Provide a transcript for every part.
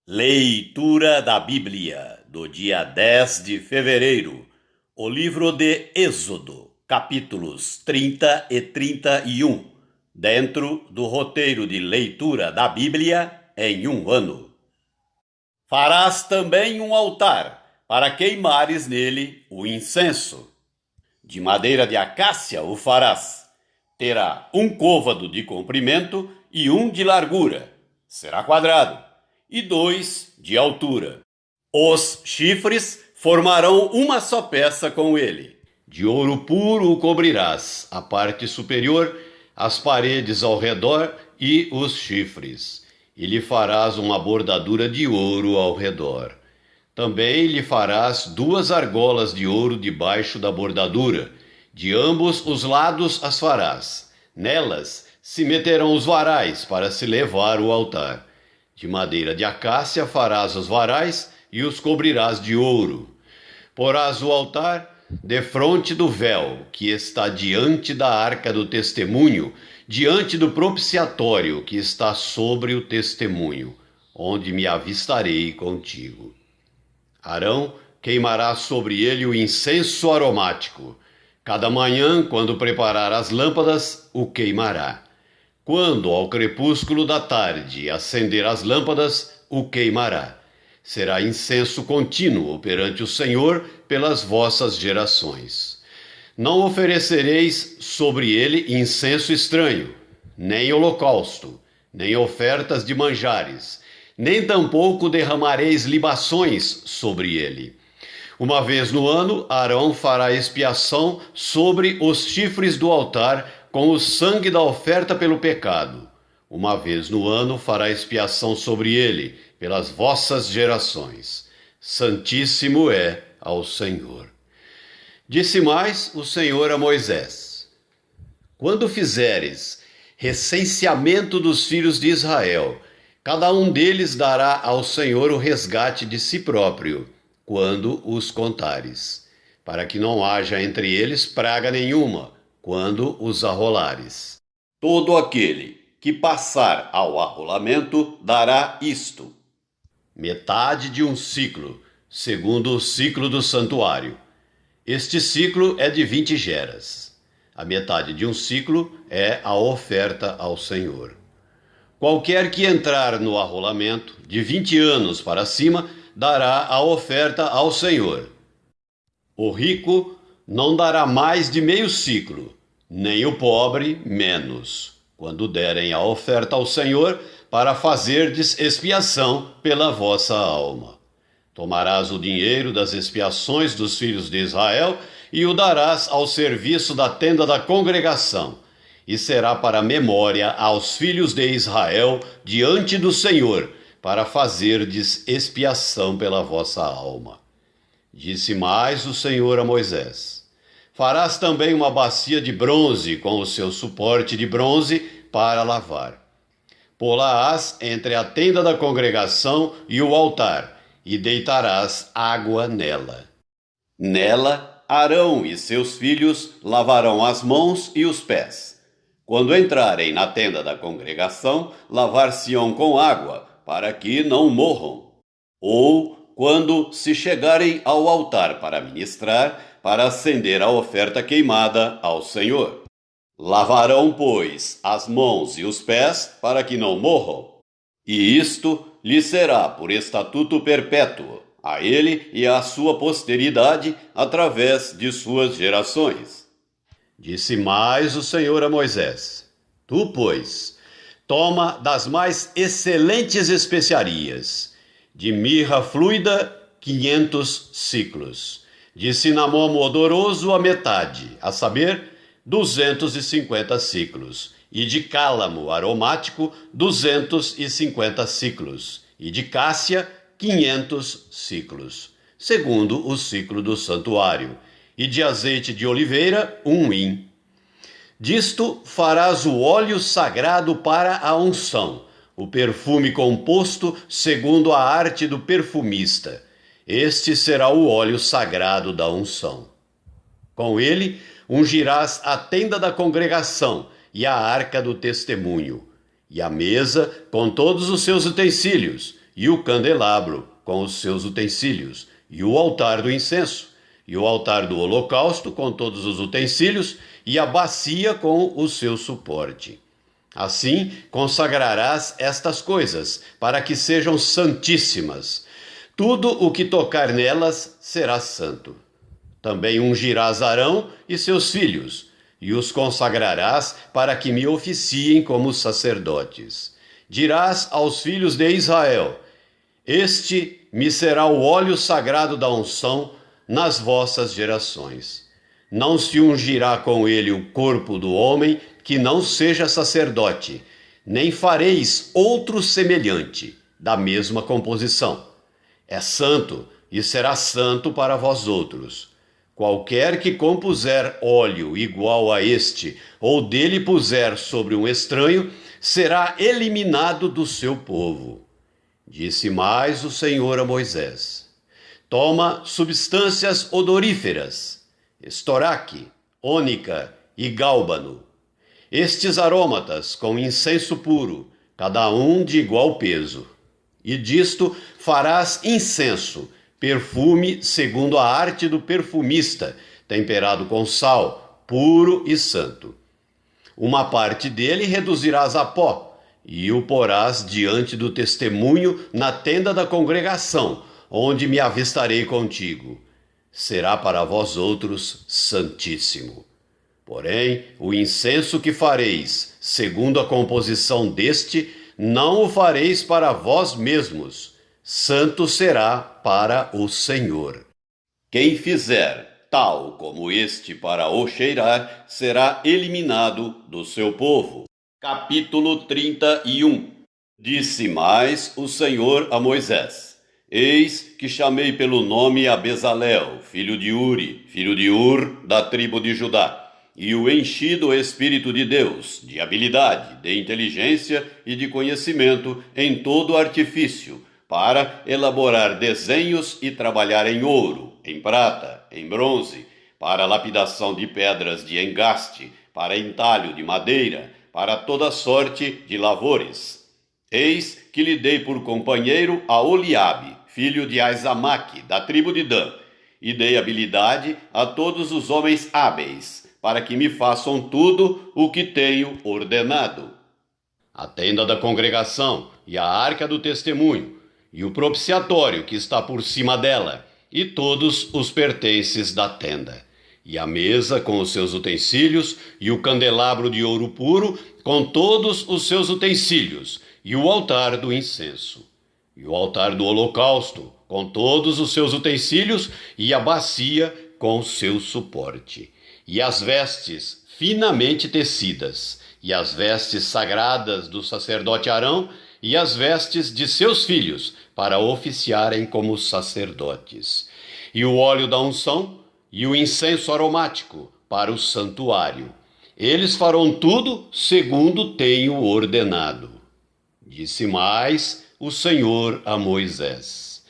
Leitura da Bíblia, do dia 10 de fevereiro, o livro de Êxodo, capítulos 30 e 31, dentro do roteiro de leitura da Bíblia em um ano. Farás também um altar, para queimares nele o incenso. De madeira de acácia o farás. Terá um côvado de comprimento e um de largura. Será quadrado. E 2 de altura. Os chifres formarão uma só peça com ele. De ouro puro o cobrirás, a parte superior, as paredes ao redor e os chifres. E lhe farás uma bordadura de ouro ao redor. Também lhe farás 2 argolas de ouro debaixo da bordadura. De ambos os lados as farás. Nelas se meterão os varais para se levar o altar. De madeira de acácia farás os varais e os cobrirás de ouro. Porás o altar defronte do véu, que está diante da arca do testemunho, diante do propiciatório que está sobre o testemunho, onde me avistarei contigo. Arão queimará sobre ele o incenso aromático. Cada manhã, quando preparar as lâmpadas, o queimará. Quando ao crepúsculo da tarde acender as lâmpadas, o queimará. Será incenso contínuo perante o Senhor pelas vossas gerações. Não oferecereis sobre ele incenso estranho, nem holocausto, nem ofertas de manjares, nem tampouco derramareis libações sobre ele. Uma vez no ano, Arão fará expiação sobre os chifres do altar com o sangue da oferta pelo pecado. Uma vez no ano fará expiação sobre ele, pelas vossas gerações. Santíssimo é ao Senhor. Disse mais o Senhor a Moisés: quando fizeres recenseamento dos filhos de Israel, cada um deles dará ao Senhor o resgate de si próprio, quando os contares, para que não haja entre eles praga nenhuma, quando os arrolares. Todo aquele que passar ao arrolamento dará isto: metade de um ciclo, segundo o ciclo do santuário. Este ciclo é de 20 geras. A metade de um ciclo é a oferta ao Senhor. Qualquer que entrar no arrolamento, de 20 anos para cima, dará a oferta ao Senhor. O rico não dará mais de meio ciclo, nem o pobre menos, quando derem a oferta ao Senhor, para fazerdes expiação pela vossa alma. Tomarás o dinheiro das expiações dos filhos de Israel e o darás ao serviço da tenda da congregação, e será para memória aos filhos de Israel diante do Senhor, para fazerdes expiação pela vossa alma. Disse mais o Senhor a Moisés: farás também uma bacia de bronze com o seu suporte de bronze para lavar. Pô-la-ás entre a tenda da congregação e o altar, e deitarás água nela. Nela, Arão e seus filhos lavarão as mãos e os pés. Quando entrarem na tenda da congregação, lavar-se-ão com água, para que não morram. Ou, quando se chegarem ao altar para ministrar, para acender a oferta queimada ao Senhor. Lavarão, pois, as mãos e os pés, para que não morram. E isto lhe será por estatuto perpétuo, a ele e à sua posteridade, através de suas gerações. Disse mais o Senhor a Moisés: tu, pois, toma das mais excelentes especiarias, de mirra fluida 500 ciclos, de cinamomo odoroso a metade, a saber, 250 ciclos, e de cálamo aromático 250 ciclos, e de cássia 500 ciclos, segundo o ciclo do santuário, e de azeite de oliveira 1 hin. Disto farás o óleo sagrado para a unção, o perfume composto segundo a arte do perfumista. Este será o óleo sagrado da unção. Com ele ungirás a tenda da congregação e a arca do testemunho, e a mesa com todos os seus utensílios, e o candelabro com os seus utensílios, e o altar do incenso, e o altar do holocausto com todos os utensílios, e a bacia com o seu suporte. Assim consagrarás estas coisas, para que sejam santíssimas. Tudo o que tocar nelas será santo. Também ungirás Arão e seus filhos, e os consagrarás para que me oficiem como sacerdotes. Dirás aos filhos de Israel: este me será o óleo sagrado da unção nas vossas gerações. Não se ungirá com ele o corpo do homem que não seja sacerdote, nem fareis outro semelhante, da mesma composição. É santo e será santo para vós outros. Qualquer que compuser óleo igual a este, ou dele puser sobre um estranho, será eliminado do seu povo. Disse mais o Senhor a Moisés: toma substâncias odoríferas, estoraque, ônica e gálbano, estes aromatas com incenso puro, cada um de igual peso. E disto farás incenso, perfume segundo a arte do perfumista, temperado com sal, puro e santo. Uma parte dele reduzirás a pó, e o porás diante do testemunho na tenda da congregação, onde me avistarei contigo. Será para vós outros santíssimo. Porém, o incenso que fareis, segundo a composição deste, não o fareis para vós mesmos. Santo será para o Senhor. Quem fizer tal como este para o cheirar, será eliminado do seu povo. Capítulo 31. Disse mais o Senhor a Moisés: eis que chamei pelo nome a Bezalel, filho de Uri, filho de Ur, da tribo de Judá, e o enchi do Espírito de Deus, de habilidade, de inteligência e de conhecimento em todo artifício, para elaborar desenhos e trabalhar em ouro, em prata, em bronze, para lapidação de pedras de engaste, para entalho de madeira, para toda sorte de lavores. Eis que lhe dei por companheiro a Oliabe, filho de Aizamaque, da tribo de Dan, e dei habilidade a todos os homens hábeis, para que me façam tudo o que tenho ordenado. A tenda da congregação e a arca do testemunho, e o propiciatório que está por cima dela, e todos os pertences da tenda, e a mesa com os seus utensílios, e o candelabro de ouro puro com todos os seus utensílios, e o altar do incenso, e o altar do holocausto com todos os seus utensílios, e a bacia com seu suporte, e as vestes finamente tecidas, e as vestes sagradas do sacerdote Arão, e as vestes de seus filhos, para oficiarem como sacerdotes, e o óleo da unção, e o incenso aromático para o santuário. Eles farão tudo segundo tenho ordenado. Disse mais o Senhor a Moisés: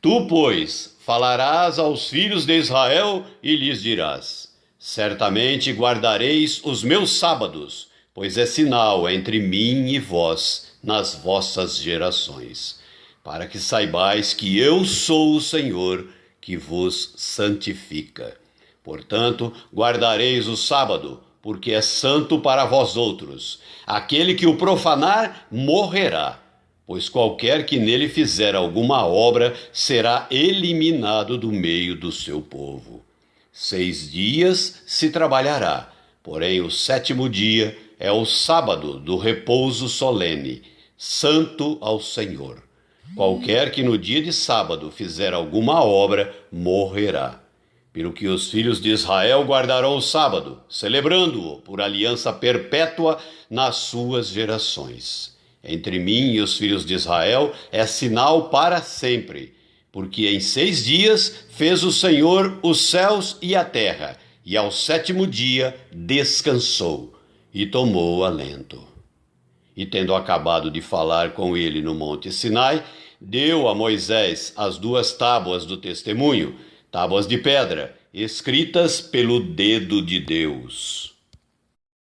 tu, pois, falarás aos filhos de Israel e lhes dirás: certamente guardareis os meus sábados, pois é sinal entre mim e vós nas vossas gerações, para que saibais que eu sou o Senhor que vos santifica. Portanto, guardareis o sábado, porque é santo para vós outros. Aquele que o profanar morrerá, pois qualquer que nele fizer alguma obra será eliminado do meio do seu povo. 6 dias se trabalhará, porém o 7º dia é o sábado do repouso solene, santo ao Senhor. Qualquer que no dia de sábado fizer alguma obra morrerá. Pelo que os filhos de Israel guardarão o sábado, celebrando-o por aliança perpétua nas suas gerações. Entre mim e os filhos de Israel é sinal para sempre, porque em 6 dias fez o Senhor os céus e a terra, e ao 7º dia descansou e tomou alento. E tendo acabado de falar com ele no monte Sinai, deu a Moisés as 2 tábuas do testemunho, tábuas de pedra, escritas pelo dedo de Deus.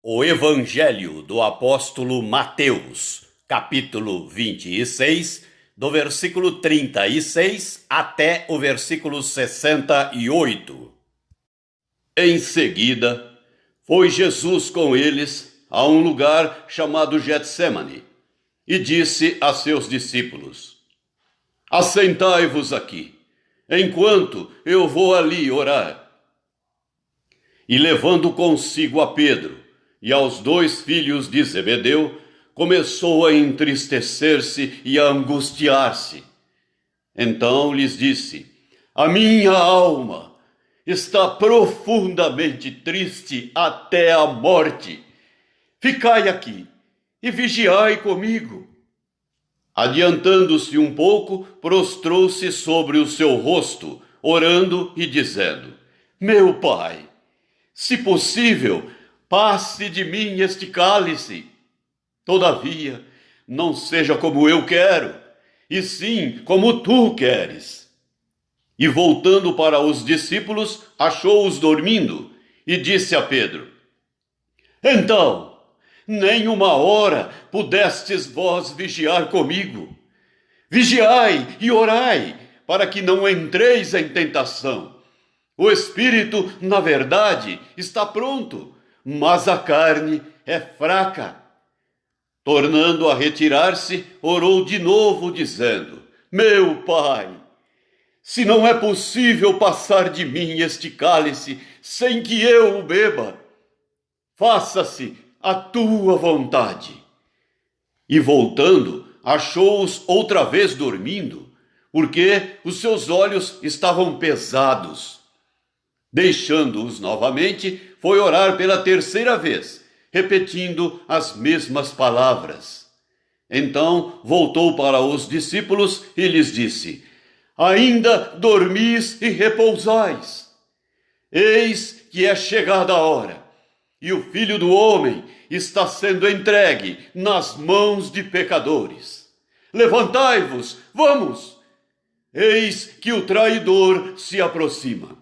O Evangelho do Apóstolo Mateus, capítulo 26, do versículo 36 até o versículo 68. Em seguida, foi Jesus com eles a um lugar chamado Getsêmani e disse a seus discípulos: assentai-vos aqui, enquanto eu vou ali orar. E levando consigo a Pedro e aos 2 filhos de Zebedeu, começou a entristecer-se e a angustiar-se. Então lhes disse: a minha alma está profundamente triste até a morte. Ficai aqui e vigiai comigo. Adiantando-se um pouco, prostrou-se sobre o seu rosto, orando e dizendo: meu Pai, se possível, passe de mim este cálice. Todavia, não seja como eu quero, e sim como tu queres. E voltando para os discípulos, achou-os dormindo, e disse a Pedro: então, nem uma hora pudestes vós vigiar comigo. Vigiai e orai, para que não entreis em tentação. O espírito, na verdade, está pronto, mas a carne é fraca. Tornando a retirar-se, orou de novo, dizendo: meu Pai, se não é possível passar de mim este cálice sem que eu o beba, faça-se a tua vontade. E voltando, achou-os outra vez dormindo, porque os seus olhos estavam pesados. Deixando-os novamente, foi orar pela 3ª vez, repetindo as mesmas palavras. Então voltou para os discípulos e lhes disse: ainda dormis e repousais? Eis que é chegada a hora, e o Filho do Homem está sendo entregue nas mãos de pecadores. Levantai-vos, vamos! Eis que o traidor se aproxima.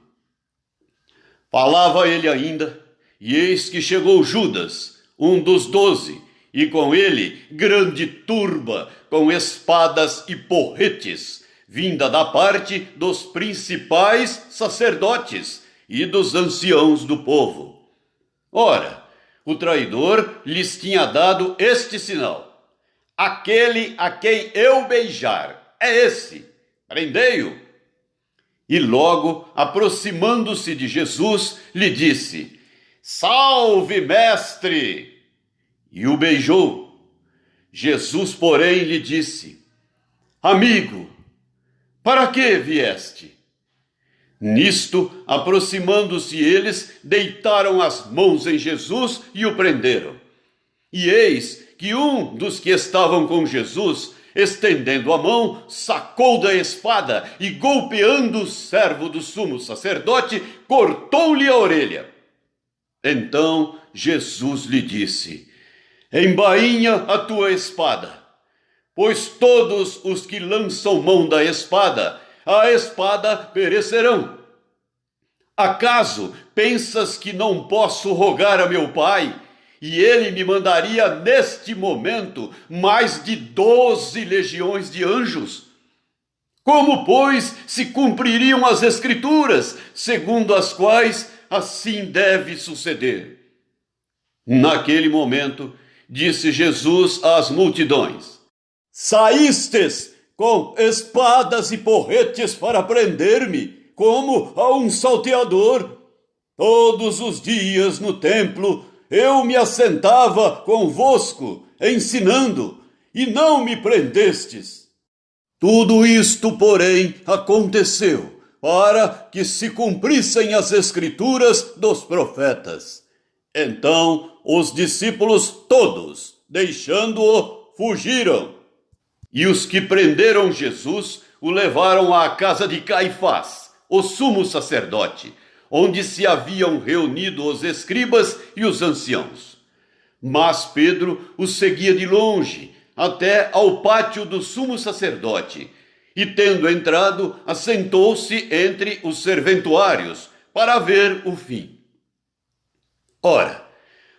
Falava ele ainda, e eis que chegou Judas, um dos 12, e com ele grande turba, com espadas e porretes, vinda da parte dos principais sacerdotes e dos anciãos do povo. Ora, o traidor lhes tinha dado este sinal: aquele a quem eu beijar é esse, prendei-o. E logo, aproximando-se de Jesus, lhe disse: salve, mestre! E o beijou. Jesus, porém, lhe disse: amigo, para que vieste? Nisto, aproximando-se eles, deitaram as mãos em Jesus e o prenderam. E eis que um dos que estavam com Jesus, estendendo a mão, sacou da espada e, golpeando o servo do sumo sacerdote, cortou-lhe a orelha. Então Jesus lhe disse: embainha a tua espada, pois todos os que lançam mão da espada, a espada perecerão. Acaso pensas que não posso rogar a meu Pai, e ele me mandaria neste momento mais de 12 legiões de anjos? Como, pois, se cumpririam as Escrituras, segundo as quais assim deve suceder? Naquele momento, disse Jesus às multidões: saístes com espadas e porretes para prender-me, como a um salteador. Todos os dias no templo eu me assentava convosco, ensinando, e não me prendestes. Tudo isto, porém, aconteceu para que se cumprissem as Escrituras dos profetas. Então os discípulos todos, deixando-o, fugiram. E os que prenderam Jesus o levaram à casa de Caifás, o sumo sacerdote, onde se haviam reunido os escribas e os anciãos. Mas Pedro o seguia de longe, até ao pátio do sumo sacerdote, e tendo entrado, assentou-se entre os serventuários, para ver o fim. Ora,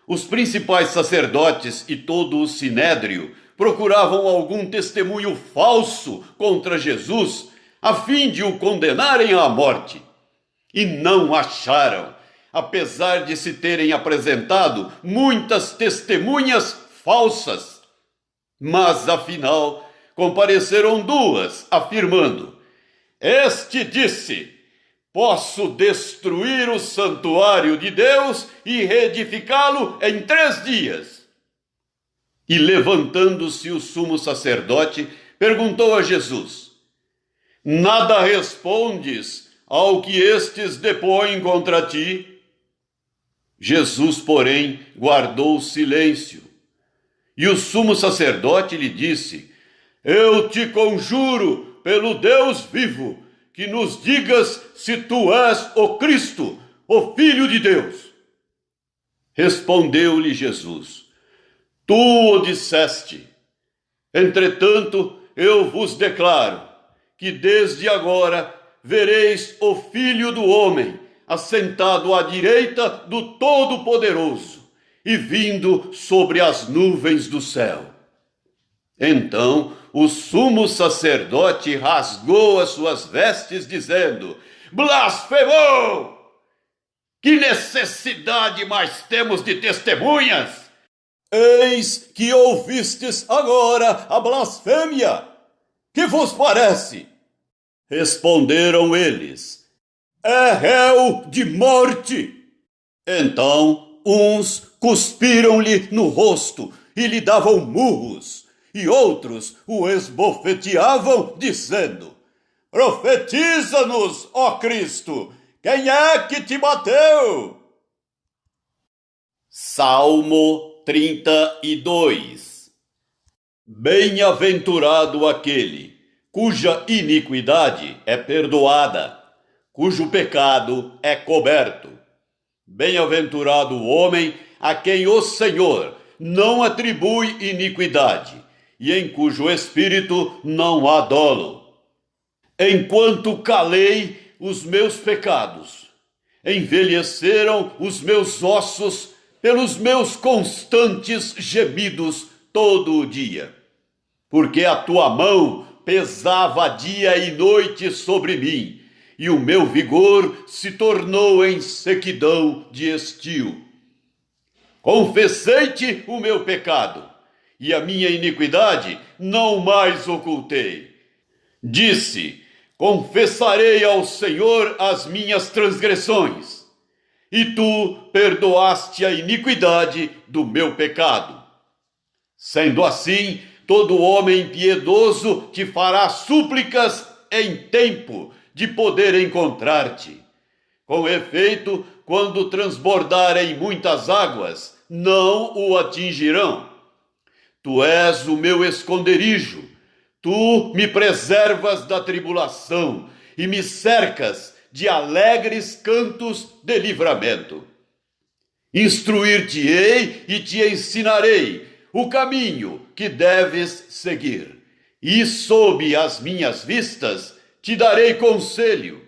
os principais sacerdotes e todo o sinédrio procuravam algum testemunho falso contra Jesus, a fim de o condenarem à morte. E não acharam, apesar de se terem apresentado muitas testemunhas falsas. Mas, afinal, compareceram duas, afirmando: este disse: posso destruir o santuário de Deus e reedificá-lo em 3 dias. E levantando-se o sumo sacerdote, perguntou a Jesus: nada respondes ao que estes depõem contra ti? Jesus, porém, guardou silêncio. E o sumo sacerdote lhe disse: eu te conjuro pelo Deus vivo, que nos digas se tu és o Cristo, o Filho de Deus. Respondeu-lhe Jesus: tu o disseste. Entretanto, eu vos declaro que desde agora vereis o Filho do Homem assentado à direita do Todo-Poderoso e vindo sobre as nuvens do céu. Então o sumo sacerdote rasgou as suas vestes, dizendo: blasfemou! Que necessidade mais temos de testemunhas? Eis que ouvistes agora a blasfêmia. Que vos parece? Responderam eles: é réu de morte. Então uns cuspiram-lhe no rosto e lhe davam murros, e outros o esbofeteavam, dizendo: profetiza-nos, ó Cristo, quem é que te bateu? Salmo 32. Bem-aventurado aquele cuja iniquidade é perdoada, cujo pecado é coberto. Bem-aventurado o homem a quem o Senhor não atribui iniquidade, e em cujo espírito não há dolo. Enquanto calei os meus pecados, envelheceram os meus ossos pelos meus constantes gemidos todo o dia. Porque a tua mão pesava dia e noite sobre mim, e o meu vigor se tornou em sequidão de estio. Confessei-te o meu pecado, e a minha iniquidade não mais ocultei. Disse: confessarei ao Senhor as minhas transgressões, e tu perdoaste a iniquidade do meu pecado. Sendo assim, todo homem piedoso te fará súplicas em tempo de poder encontrar-te. Com efeito, quando transbordarem muitas águas, não o atingirão. Tu és o meu esconderijo, tu me preservas da tribulação e me cercas de alegres cantos de livramento. Instruir-te-ei e te ensinarei o caminho que deves seguir, e sob as minhas vistas te darei conselho.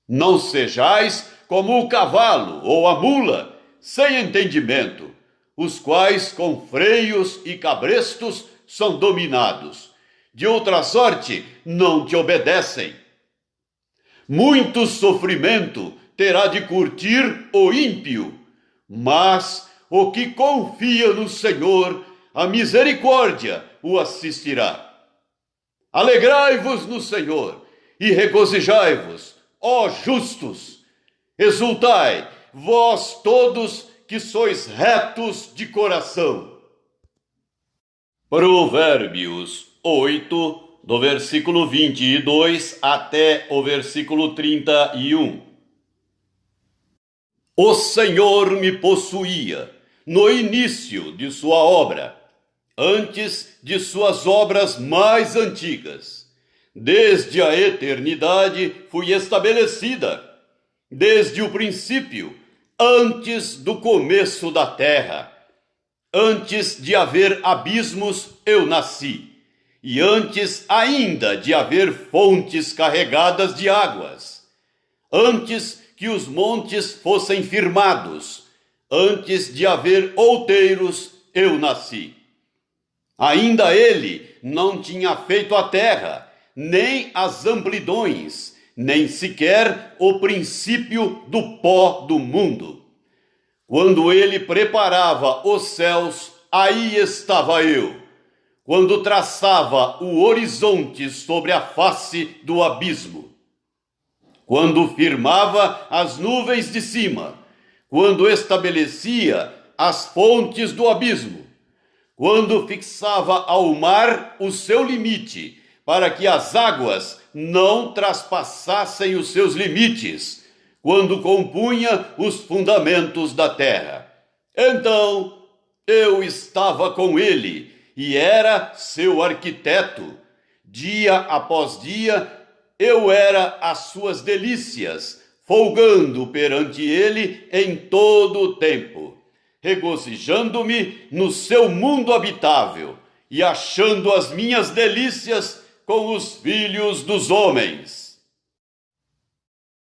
Não sejais como o cavalo ou a mula, sem entendimento, os quais com freios e cabrestos são dominados. De outra sorte, não te obedecem. Muito sofrimento terá de curtir o ímpio, mas o que confia no Senhor, a misericórdia o assistirá. Alegrai-vos no Senhor e regozijai-vos, ó justos. Exultai, vós todos que sois retos de coração. Provérbios 8, do versículo 22 até o versículo 31. O Senhor me possuía no início de sua obra, antes de suas obras mais antigas. Desde a eternidade fui estabelecida, desde o princípio, antes do começo da terra. Antes de haver abismos, eu nasci, e antes ainda de haver fontes carregadas de águas. Antes que os montes fossem firmados, antes de haver outeiros, eu nasci. Ainda ele não tinha feito a terra, nem as amplidões, nem sequer o princípio do pó do mundo. Quando ele preparava os céus, aí estava eu. Quando traçava o horizonte sobre a face do abismo. Quando firmava as nuvens de cima. Quando estabelecia as fontes do abismo. Quando fixava ao mar o seu limite, para que as águas não traspassassem os seus limites, quando compunha os fundamentos da terra. Então eu estava com ele e era seu arquiteto. Dia após dia eu era as suas delícias, folgando perante ele em todo o tempo, regozijando-me no seu mundo habitável e achando as minhas delícias com os filhos dos homens.